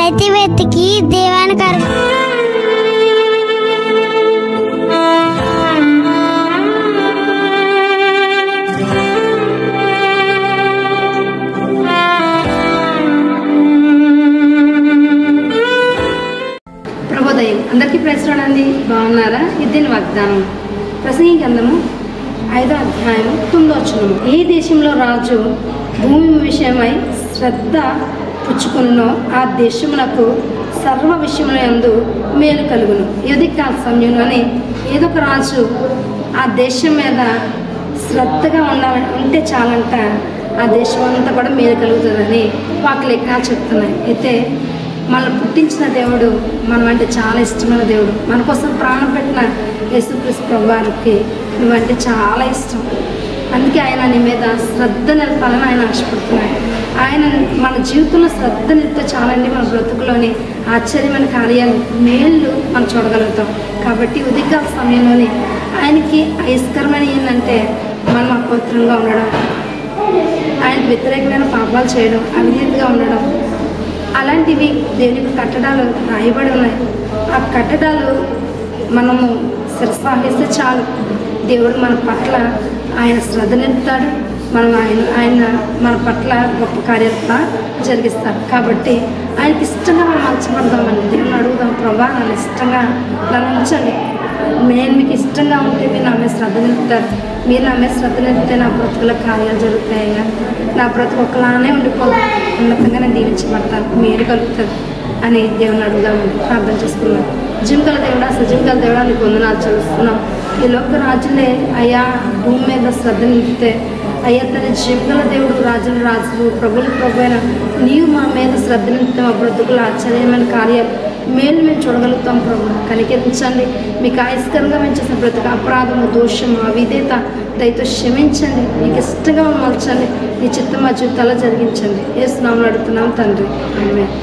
ప్రతి వ్యక్తికి దేవానికి ప్రభుదయం అందరికీ ప్రశ్నడండి బాగున్నారా? ఇది వాగ్దానం ప్రసంగి గ్రంథము 5వ అధ్యాయము 9వ వచనము. ఏ దేశంలో రాజు భూమి విషయమై శ్రద్ధ పుచ్చుకున్నో ఆ దేశమునకు సర్వ విషయముల యందు మేలు కలుగును. యుధికాల సమయంలోనే ఏదో ఒక రాజు ఆ దేశం మీద శ్రద్ధగా ఉంటే చాలంట ఆ దేశం అంతా కూడా మేలు కలుగుతుందని వాకి లెక్కలు చెప్తున్నాయి. అయితే మనల్ని పుట్టించిన దేవుడు మనం అంటే చాలా ఇష్టమైన దేవుడు. మన కోసం ప్రాణం పెట్టిన యేసుక్రీస్తు ప్రభువారికి నువ్వంటే చాలా ఇష్టం. అందుకే ఆయన నీ మీద శ్రద్ధ నిలపాలని ఆయన ఆశపడుతున్నాడు. ఆయన మన జీవితంలో శ్రద్ధ నిలిపితే చాలండి మన బ్రతుకులోని ఆశ్చర్యమైన కార్యాలు మేళ్ళు మనం చూడగలుగుతాం. కాబట్టి ఉదయకాల సమయంలోని ఆయనకి అయిస్కరమైన ఏంటంటే మనం అపవిత్రంగా ఉండడం, ఆయనకు వ్యతిరేకమైన పాపాలు చేయడం, అవినీతిగా ఉండడం, అలాంటివి దేవునికి కట్టడాలు రాయబడి ఉన్నాయి. ఆ కట్టడాలు మనము శిరసాగిస్తే చాలు దేవుడు మన పట్ల ఆయన శ్రద్ధ నిలుపుతాడు. మనం ఆయన మన పట్ల గొప్ప కార్యాలు జరిగిస్తాడు. కాబట్టి ఆయనకి ఇష్టంగా మనం మంచబడదామని దేవుని అడుగుదాం. ప్రభా నన్ను ఇష్టంగా నన్ను ఉంచండి, నేను మీకు ఇష్టంగా ఉంటే మీరు నా మీద శ్రద్ధ నిలుపుతారు. మీరు నా మీద శ్రద్ధ నిలిపితే నా బ్రతుకుల కార్యాలు జరుగుతాయి. నా బ్రతుకు ఒకలానే ఉండిపోదు, ఉన్నతంగా నేను దీవించబడతాను, మీరు కలుగుతుంది అని దేవుని అడుగుదామని ప్రార్థన చేసుకున్నాం. జింకల దేవుడా, సజింకల దేవుడా నీకు వందనాలు చెల్లిస్తున్నాం. ఈ లోక రాజులే అయ్యా భూమి మీద శ్రద్ధ నిలిపితే అయ్యా తన జింకల దేవుడు, రాజుల రాజులు, ప్రభుల ప్రభు అయిన నీవు మా మీద శ్రద్ధ నిలిపితే మా బ్రతుకులు ఆశ్చర్యమైన కార్యాలు మేలు మేము చూడగలుగుతాం. ప్రభు కనికరించండి. మీకు ఆయస్కరంగా మేము చేసిన బ్రతుకు అపరాధము, దోషము, అవిధేత దయతో క్షమించండి. మీకు ఇష్టంగా మలచండి. నీ చిత్తం మా జీవితాల్లో జరిగించండి. యేసు నామములో అడుగుతున్నాం తండ్రి, ఆమేన్.